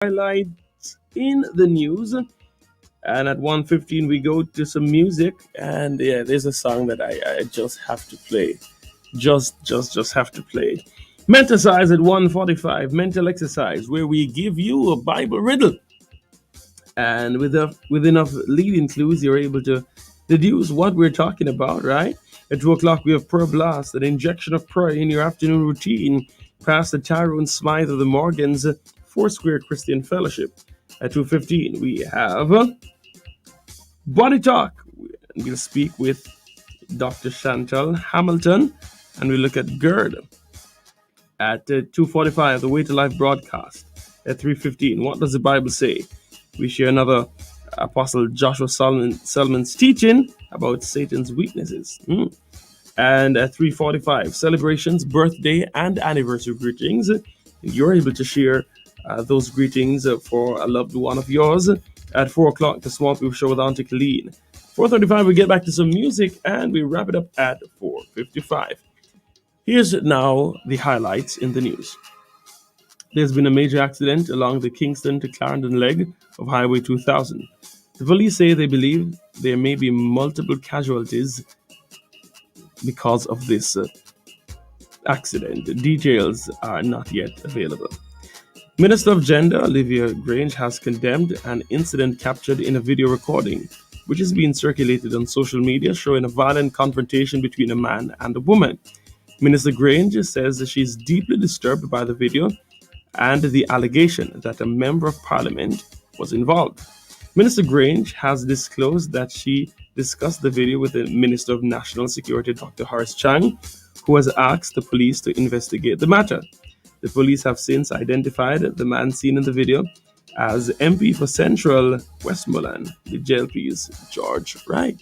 Highlights in the news. And at 1:15 we go to some music. And yeah, there's a song that I just have to play. Just have to play. Menticize at 1:45. Mental exercise, where we give you a Bible riddle. And with enough leading clues, you're able to deduce what we're talking about, right? At 2 o'clock, we have Prayer Blast, an injection of prayer in your afternoon routine. Pastor Tyrone Smythe of the Morgans Foursquare Christian Fellowship. At 2:15, we have Body Talk. We'll speak with Dr. Chantal Hamilton, and we look at GERD. At 2:45, the Way to Life broadcast. At 3:15, what does the Bible say? We share another Apostle Joshua Selman's teaching about Satan's weaknesses. And at 3:45, celebrations, birthday, and anniversary greetings. You're able to share those greetings for a loved one of yours. At 4 o'clock, the Small People Show with Auntie Colleen. 4:35, we get back to some music, and we wrap it up at 4:55. Here's now the highlights in the news. There's been a major accident along the Kingston to Clarendon leg of Highway 2000. The police say they believe there may be multiple casualties because of this accident. Details are not yet available. Minister of Gender Olivia Grange has condemned an incident captured in a video recording, which is being circulated on social media, showing a violent confrontation between a man and a woman. Minister Grange says that she's deeply disturbed by the video and the allegation that a member of parliament was involved. Minister Grange has disclosed that she discussed the video with the Minister of National Security, Dr. Horace Chang, who has asked the police to investigate the matter. The police have since identified the man seen in the video as MP for Central Westmoreland, the JLP's George Wright.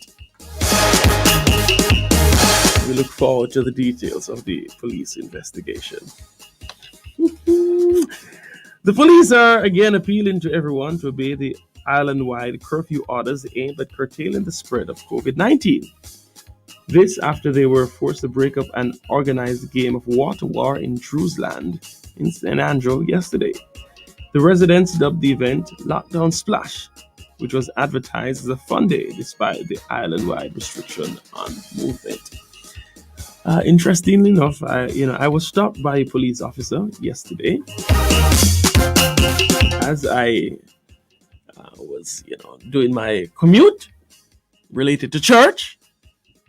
We look forward to the details of the police investigation. The police are again appealing to everyone to obey the island-wide curfew orders aimed at curtailing the spread of COVID-19. This after they were forced to break up an organized game of water war in Drewsland in St. Andrew yesterday. The residents dubbed the event Lockdown Splash, which was advertised as a fun day despite the island-wide restriction on movement. Interestingly enough, I was stopped by a police officer yesterday as I was, doing my commute related to church,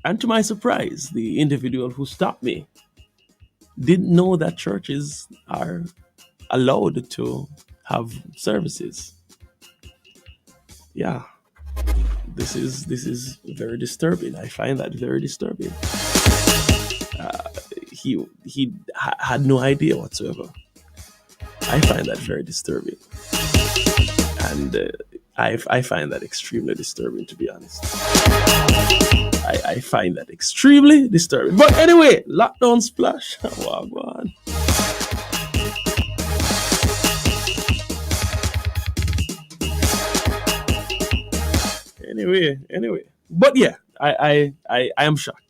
and to my surprise, the individual who stopped me didn't know that churches are allowed to have services. Yeah, this is very disturbing. I find that very disturbing. He had no idea whatsoever. I find that very disturbing, and I find that extremely disturbing, to be honest. I find that extremely disturbing. But anyway, lockdown splash. Wow, go on. Anyway. But yeah, I am shocked.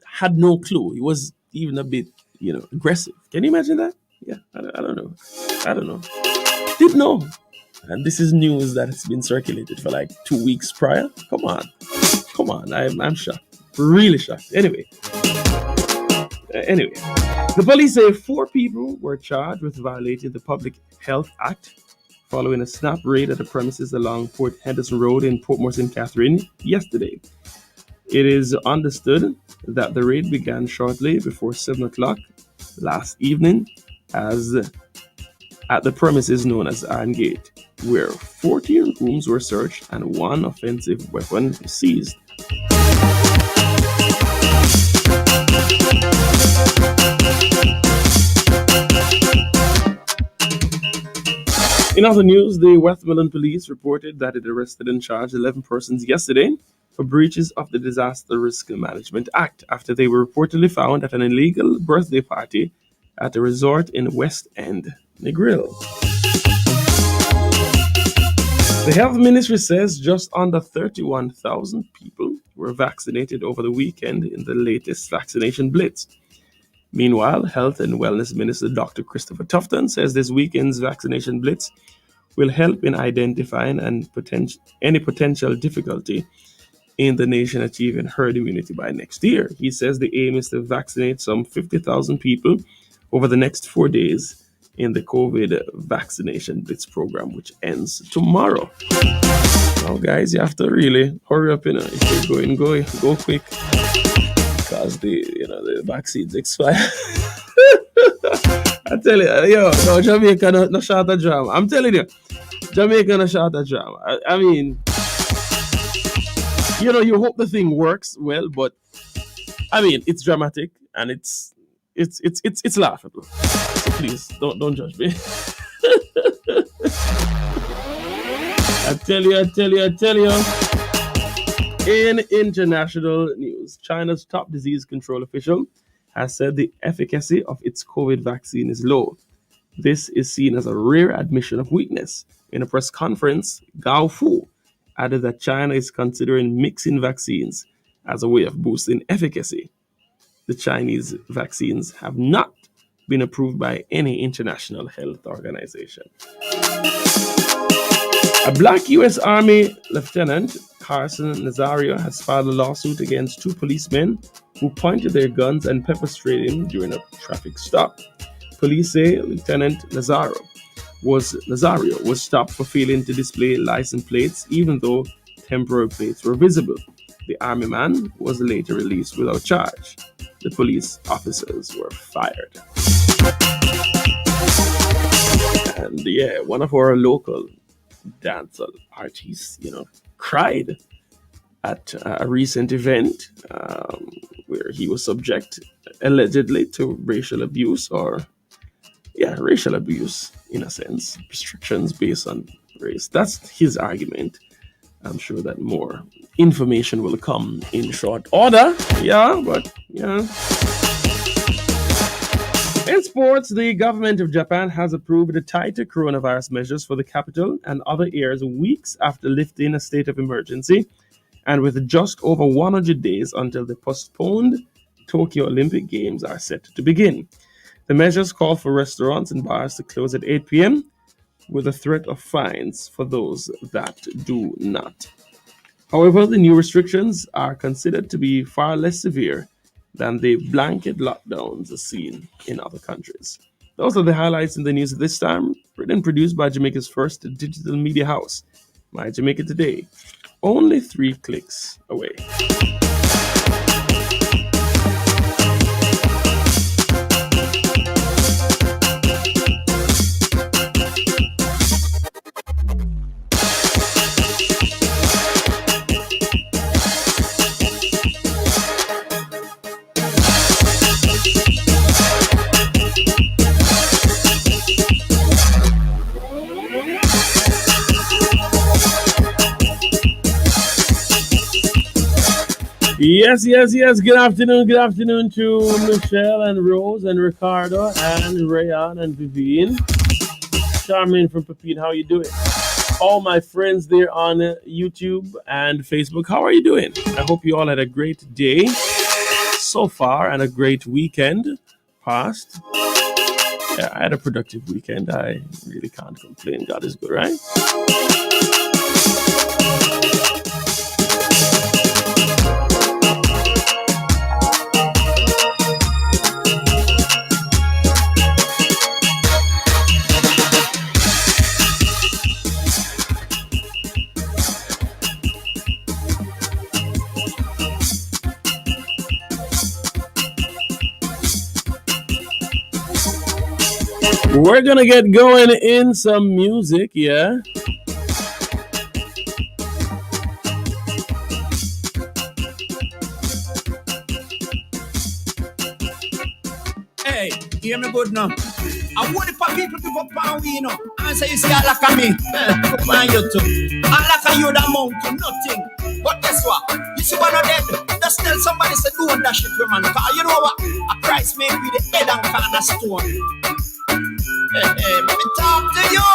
Had no clue. He was even a bit, aggressive. Can you imagine that? Yeah, I don't know. I don't know. Didn't know. And this is news that has been circulated for like 2 weeks prior. Come on. I'm shocked. Really shocked. Anyway, the police say 4 people were charged with violating the Public Health Act following a snap raid at the premises along Port Henderson Road in Portmore St. Catherine yesterday. It is understood that the raid began shortly before 7 o'clock last evening at the premises known as Iron Gate, where 14 rooms were searched and 1 offensive weapon seized. In other news, the Westmoreland police reported that it arrested and charged 11 persons yesterday for breaches of the Disaster Risk Management Act after they were reportedly found at an illegal birthday party at a resort in West End, Negril. The health ministry says just under 31,000 people were vaccinated over the weekend in the latest vaccination blitz. Meanwhile, Health and Wellness Minister Dr. Christopher Tufton says this weekend's vaccination blitz will help in identifying any potential difficulty in the nation achieving herd immunity by next year. He says the aim is to vaccinate some 50,000 people over the next 4 days in the COVID vaccination blitz program, which ends tomorrow. Now, guys, you have to really hurry up. If you're going, go quick, because the vaccines expire. I tell you, no, Jamaica no short of drama. I'm telling you, Jamaica no short of drama. I mean, you hope the thing works well, but I mean, it's dramatic and it's laughable. So please don't judge me. I tell you. In international news, China's top disease control official has said the efficacy of its COVID vaccine is low. This is seen as a rare admission of weakness. In a press conference, Gao Fu added that China is considering mixing vaccines as a way of boosting efficacy. The Chinese vaccines have not been approved by any international health organization. A black U.S. Army Lieutenant, Carson Nazario, has filed a lawsuit against two policemen who pointed their guns and pepper sprayed him during a traffic stop. Police say Lieutenant Nazario was stopped for failing to display license plates, even though temporary plates were visible. The army man was later released without charge. The police officers were fired. And yeah, one of our local dancehall artists, cried at a recent event where he was subject allegedly to racial abuse in a sense, restrictions based on race. That's his argument. I'm sure that more information will come in short order. In sports, the government of Japan has approved the tighter coronavirus measures for the capital and other areas weeks after lifting a state of emergency, and with just over 100 days until the postponed Tokyo Olympic Games are set to begin. The measures call for restaurants and bars to close at 8 p.m., with a threat of fines for those that do not. However, the new restrictions are considered to be far less severe than the blanket lockdowns seen in other countries. Those are the highlights in the news at this time, written and produced by Jamaica's first digital media house, My Jamaica Today. Only 3 clicks away. Yes. Good afternoon to Michelle and Rose and Ricardo and Rayan and Vivian. Charmaine from Pepin, how are you doing? All my friends there on YouTube and Facebook, how are you doing? I hope you all had a great day so far and a great weekend past. Yeah, I had a productive weekend. I really can't complain. God is good, right? We're gonna get going in some music, yeah. Hey, hear me good now. I want the people to go pound we, and say you see I like me. Go on you too. I like you that amount to nothing. But guess what? You see one of them. Just tell somebody say do that shit for man. Cause you know what? A price may be the head and cornerstone. Hey, let me talk to you.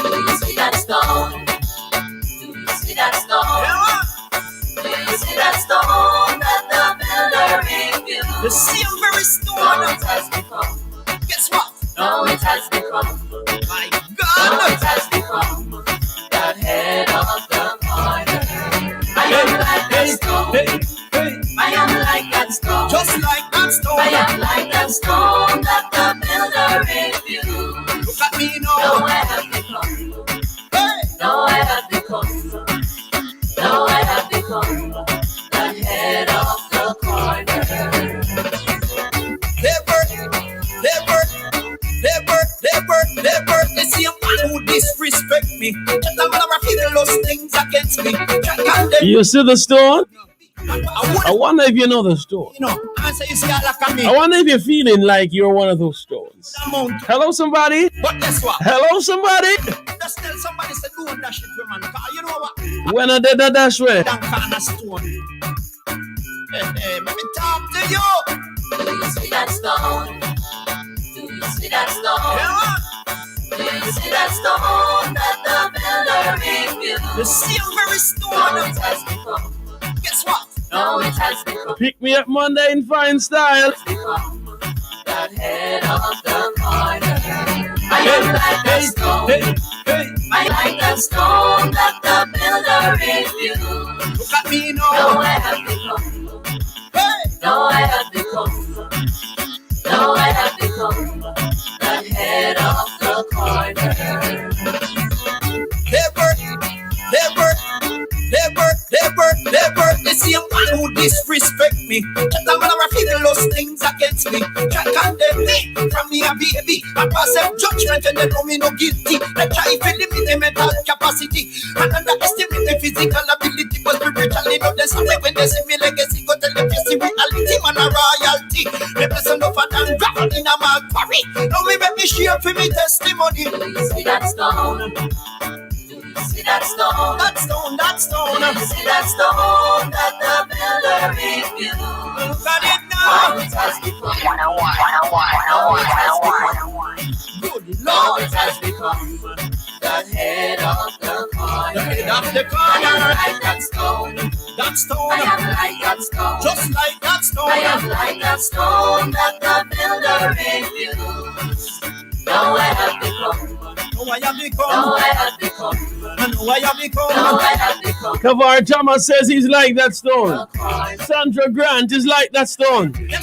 Do you see that stone? Do you see that stone? Yeah. Do you see that stone that the builder refused? The same very stone. Now it has become. Guess what? Now it has become. My Now God. it has become disrespect me. Just a man of feel those things against me. Try condemn. You see the stone? I I wonder if you know the stone. you know, answer you see I like me. I wonder if you're feeling like you're one of those stones. Amount. Hello, somebody? But guess what? Hello, somebody? Just tell somebody say do that shit, man. Cause you know what? When I did that dash way. That kind of stone. Hey, let me talk to you. Do you see that stone? Do you see that stone? Yeah, Do you see that stone that the builder refused? the same very Now stone. it has become. Guess what? Now it has become. Pick me up Monday in fine style. Become the head of the corner. I am like that stone. Hey, I like that stone that the builder refused. look at me Now now. I have become. Hey, Now I have become. Now I have become the head of the corner. never. The same man who disrespect me. Just a man of feel those things against me. Try condemn me from me a baby. I pass them judgment and they know me no guilty. They try to limit the mental capacity and underestimate the physical ability. But spiritually know they say when they see me legacy, go tell them you see reality man a royalty. The person of a damn gravel in a mad quarry. Now me make me share for me testimony. Do you see that stone? See that stone? That stone, that stone. Do you see that stone that the builder refused? Look at it Now now. it has become. Now it has become. Good Now Lord. it has become the head of the corner. The head of the I am corner. like that stone. That stone. I am like that stone. Just like that stone. I am like that stone that the builder refused. Now I have become. Know I have Now become. I have become. I know I have Now become. I have become. Kavar Thomas says he's like that stone. The corner. Sandra Grant is like that stone. Them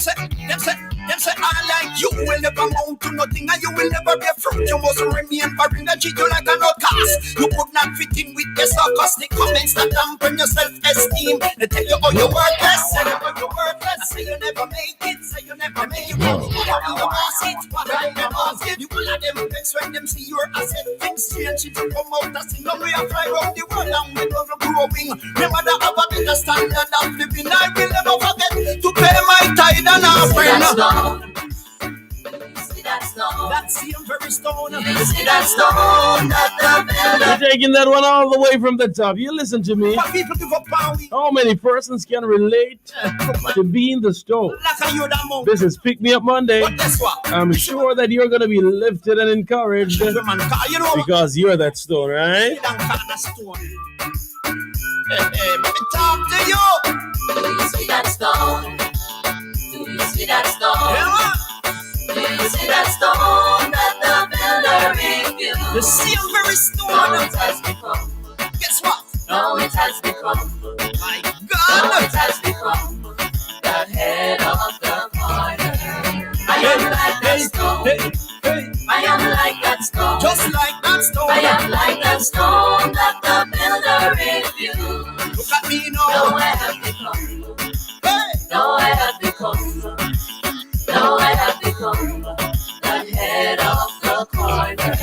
say, I like you will never amount to nothing and you will never bear fruit. You must remain barren and treat you like an outcast. You could not fit in with the sarcastic comments that dampen your self-esteem. They tell you how you're worthless, say you how you're worthless, say you never make it, say you never make it. You will be your boss it, what I am boss it. You will have them vex when them see your asset. Things change, it will come out as in no way I fly around the world and we never growing. Remember that I have a better standard of living. I will never forget to pay my tithe and offering. You see that stone? That same very stone. You see that stone that the builder. You're taking that one all the way from the top. You listen to me. What people give up on we How many persons can relate to being the stone? like a you that mount. This is Pick Me Up Monday. But guess what? I'm sure that you're going to be lifted and encouraged Man, cause you know what? because you're that stone, right? You don't kind of stone. Hey, let me talk to you. Do you see that stone? Do you see that stone? Yeah, Do you see that stone that the builder refused? the same very Now stone. it has become. Guess what? Now it has become. My Now God. it has become the head of the corner. I am like that stone. Hey, I am like that stone. just like that stone. I am like that stone that the builder refused. Look at me Now now. I have become. Hey, Now I have become. Now I have become the head of the corner.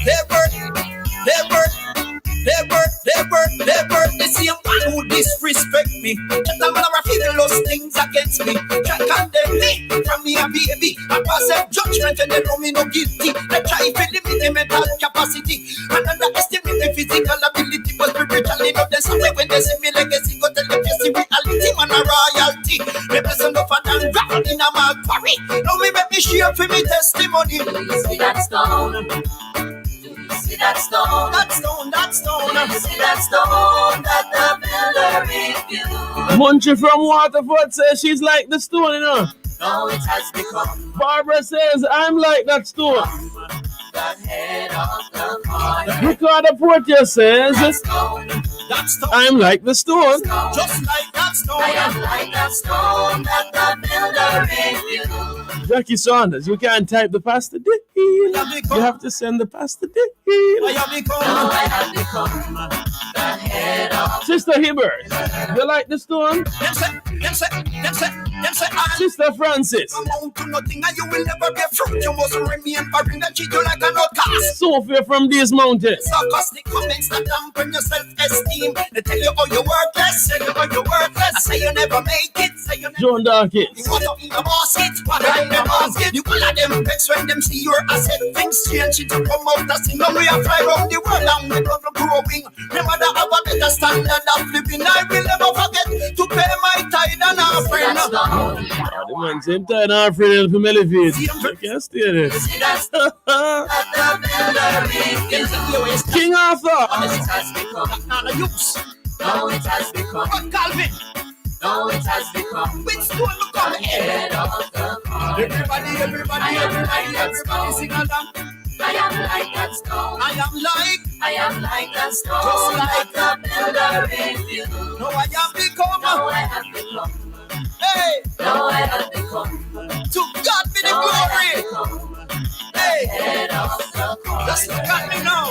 Never. The same man who disrespect me. Just a man of feel those things against me. Try condemn me from me a baby. I pass them judgment and they know me no guilty. They try to limit the mental capacity and underestimate the physical ability. But spiritually know they say when they see me legacy, go tell them you see reality man a royalty. The person of a damn gravel in a mad quarry. Now me make me share for me testimony. Do you see that stone? Do you see that stone? That stone. Do you see that stone that the builder refused? Munchie from Waterford says she's like the stone, you know. Now it has become Barbara says I'm like that stone. the head of the corner. Ricardo Portia says That stone. I'm like the stone. Just like that stone. I am like that stone that the builder refused. Jackie Saunders, you can't type the Pastor D. You have to send the Pastor D. I have become. Now I have become the head of. Sister Hibbert, you like the stone? Them say, Them say I Sister Francis. amount to nothing and you will never bear fruit. You must remain barren and treat you like an outcast. Sophia from these mountains. Sarcastic comments that dampen your self-esteem. They tell you how you're worthless, say you how you're worthless. I say you never make it, say you never. John Dawkins. You want to eat a basket, what I in the basket. You all of them vex when them see your asset. Things change, it to come out as now we are fly around the world and we don't growing. Remember that have a better standard of living. I will never forget to pay my tithe and offering. The man same time offering for Melifit. I can't stay there. King Arthur. It has become not a use. No, it has become. But Calvin, No, it has become. which stone look on the head? Head of the party. Everybody sing along. I am like that stone. I am like, I am like that stone. Just like the builder refused. no, I am become. No, I have become. Hey, No, I have become. to God be the No, I have glory. become. Hey, Head of the party. just look at me now.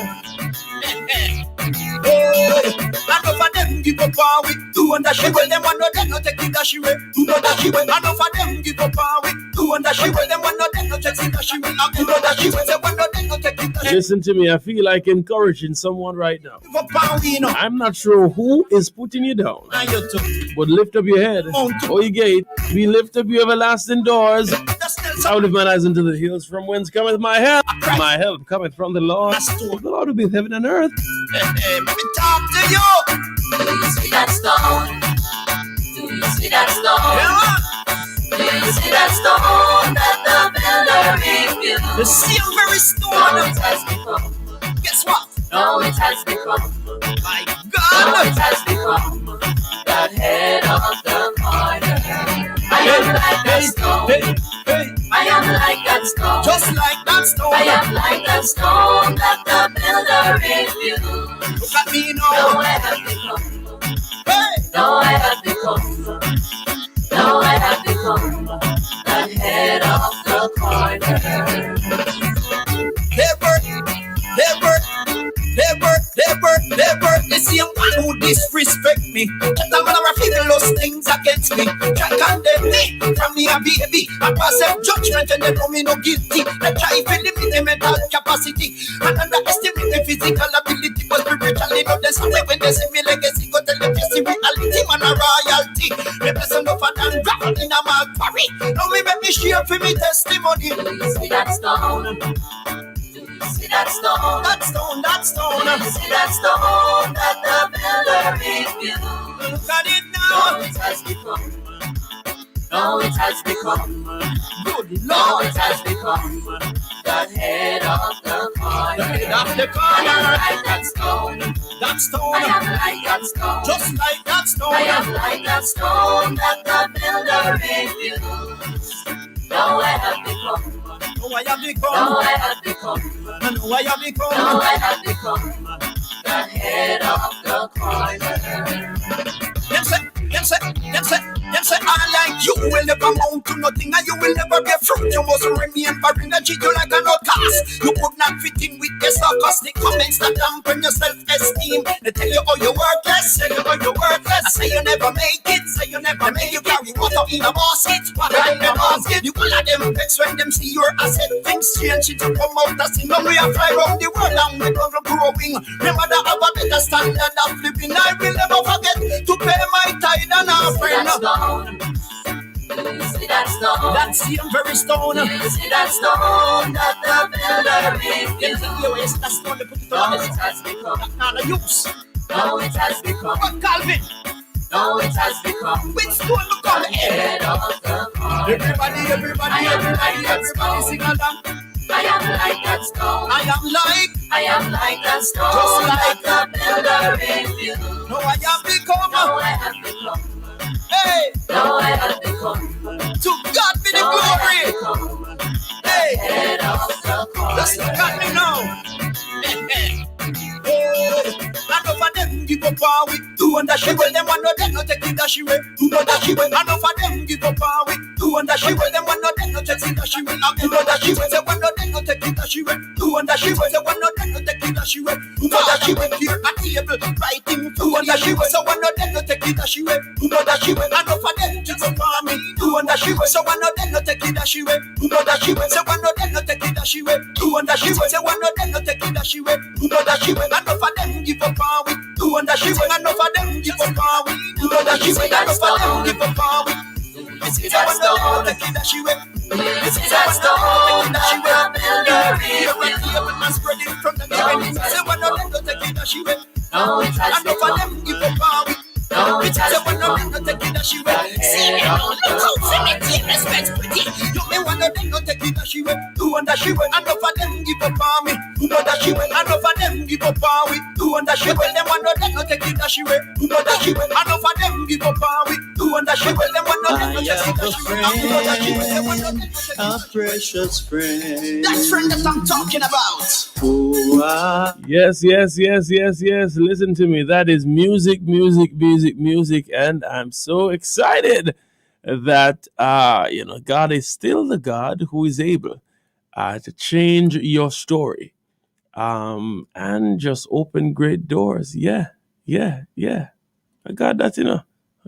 Oh, enough of them give up power with two under she well. Them one of them no take it that she way. Two under she well. Enough of them give up power with two under she well. Them one of them no take it that she way. Two under she well. Them one of them no take it that she way. Listen to me. I feel like encouraging someone right now. Give up power, we know. I'm not sure who is putting you down, And you too. but lift up your head, O ye gate. We lift up your everlasting doors. Just tell I some lift mine eyes into the hills, from whence cometh my help. My help cometh from the Lord. The Lord who made heaven and earth. let me talk to you. Do you see that stone? Do you see that stone? Yeah, Do you see that stone that the builder refused? the same very No, it stone. has become. Guess what? No, it has become. My No, God. it has become. The head of the corner. I am like that stone. Hey, I am like that stone. just like that stone. I am like that stone that the builder refused. Look at me No, now. I have become. Hey, No, I have become. No, I have become the head of the corner. Never. The same one who disrespect me. That man a feel those things against me. Try condemn me from me a baby. I pass them judgment and they know me no guilty. They try to limit the mental capacity and underestimate the physical ability. But spiritually, no, they say when they see me legacy, go tell them this is reality, man a royalty. They bless them up and gravel in a mad quarry. Now me make me share for me testimony. Do you see that stone? Do you see that stone? That stone. Do you see that stone that the builder refused? Look at it No, now. it has become. No, it has become. Good No, Lord. it has become the head of the corner. The head of the I am corner. like that stone. That I stone. am like that stone. Just like that stone. I am like that stone that the builder refused. No, I have become. No, I have No, become. I have become. No, I have No, become. I have become the head of the corner. Them say, I like you will never amount to nothing and you will never get fruit. You must remain barren and treat you like an outcast. You could not fit in with the sarcastic comments that dampen your self-esteem. They tell you how you're worthless, say you how you're worthless. I say you never make it, say you never make it. You carry water in a basket, water in a basket. You all of them vex when them see your asset. Things change, it to come out as now we are fly around the world and we don't growing. Remember that have a better standard of living. I will never forget to pay my tithe and offering. That stone. Do you see that stone? That same very stone. Do you see that stone that the builder refused? Yes, that stone they put it No, on it this. has become. Not a use. No, it has become. But Calvin, No, it has become which stone look on the the head? head of the corner. Everybody sing along. I am like that stone. I am like, I am like that stone Just like that the builder refused. no, I am become. No, I have become. Hey, No, I have become. to God be the No, I glory. have become Hey, head of the just look corner. at me now. Oh, enough of them give up power with two under she well. Them one of them no take it that she way. Two under she well. Enough of them give up power with two under she well. Them one of them no take it that she way. Two under she well. Say one of them no take it that she way. Two under she well. Say one of them no take it that she way. Two under she well. Here at table writing two under she well. So one of them no take it that she way. Two under she well. Enough of them give up power for me. Do under she way. So one of them no take it that she way. Who know that she way? So one of them no take it that she way. Do under she way. So one of them no take it that she way. Who know that she way? Enough of them give up on we. Do under she way. Enough of them give up on we. Who know that she way? Enough of them give up on we. This is that stone. Take it that she way. This is that stone. That she way. Here and spread it from the beginning. So one of them no take it that she way. No, it has Enough of them give up on we. No, it has one of them no take it that she way. See me now, look out, see me, take respect, pretty. You me one of them no take it that she way. Do under she way, enough of them give up on me. Who know that she way, enough of them give up on we. Do under she way, them one of them no take it that she way. Who know that she way, enough of them give up on we. Do under she way, them one of them no take it that she way. Who know that she way, them one of them no take it that she way. A precious friend. That friend that I'm talking about. Yes. Listen to me. That is music, and I'm so excited that God is still the God who is able to change your story, and just open great doors. Yeah. I got that,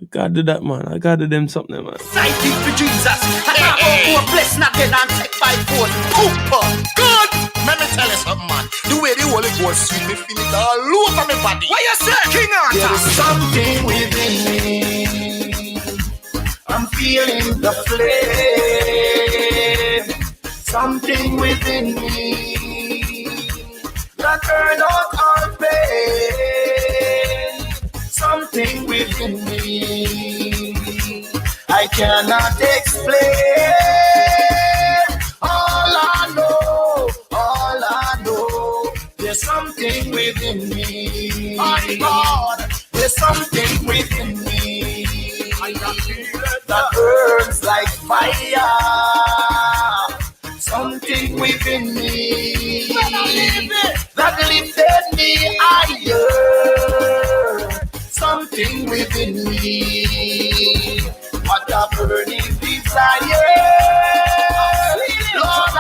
God did that, man. I got to them something, man. Thank you for Jesus. I can't go for a bless nothing and take by force. Cooper, good. Let me tell you something, man. The way the Holy Ghost sweet me, feel it all over my body. What you say, King Arthur? There is something within me. I'm feeling the flame. Something within me that burn out our pain. Something within me I cannot explain. All I know, there's something within me. My God, there's something within me that burns like fire. Something within me that lifted me higher. Something within me, what a burning desire. Lord,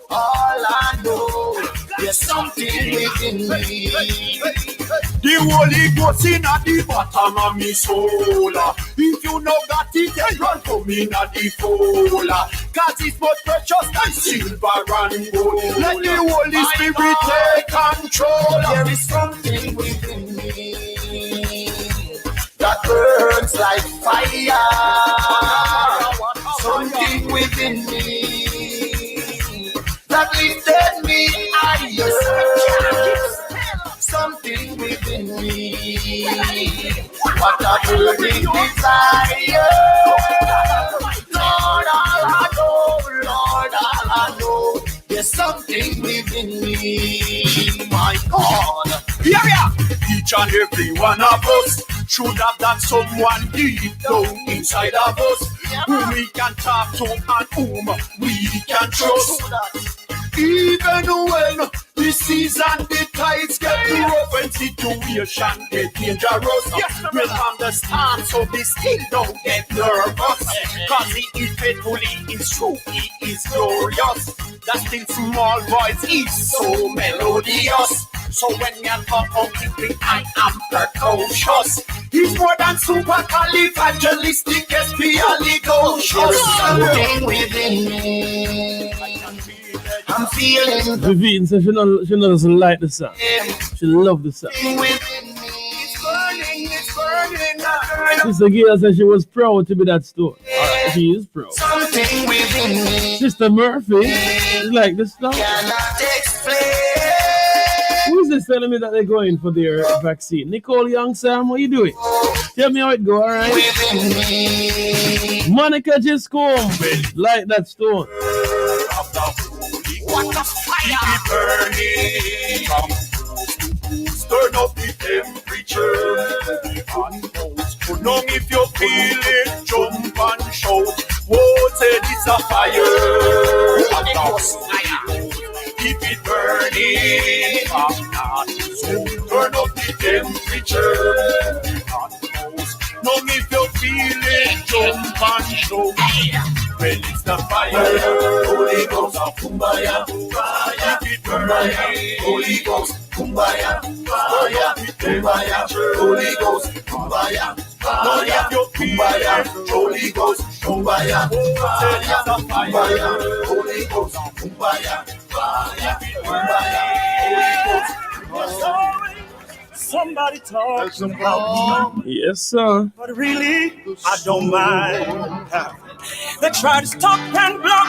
all I know, there's something within me. The Holy Ghost in the bottom of me soul. If you know got it, then run for me not the fool. Cause it's more precious than silver and gold. Let the Holy Spirit take control. There is something within me that burns like fire. Something within me that lifted me higher. Something within me, what a burning desire. Lord, all I know, there's something within me. My God, Yeah. Each and every one of us should have that someone deep down inside of us, whom we can talk to and whom we can trust. Even when the seas and the tides get rough and situation get dangerous, we'll understand, so we still don't get nervous. Cause he is faithful, he is true, he is glorious. That still small voice is so melodious. So when you talk about thinking I am precocious, he's more than supercalifragilistic, espialidocious. something within me. I'm feeling the Vivian says she doesn't like the song. She love the song. thing within me. It's burning. Sister Gail said she was proud to be that stone. She is proud. Something within me Sister Murphy is like the song. cannot explain. Who is this telling me that they're going for their vaccine? Nicole Young Sam, what you doing? Tell me how it go, alright? Within me, Monica just come like that stone. What a fire! Burning from turn up the temperature. Now if you feel it, jump and shout. Whoa, say it's a fire. What a fire! Keep it burning from not so turn up the temperature. Now if you feel it, jump and shout. Well, it's the fire, Holy Ghost, kumbaya, fire, keep it burning, Holy Ghost, kumbaya, fire, kumbaya, Holy Ghost, kumbaya, fire, kumbaya, jump Kumbaya, fire, fire, Holy Ghost, Kumbaya, fire, Kumbaya, Holy Ghost. Somebody talks about me, Yes, sir. but really, I don't mind. They try to stop and block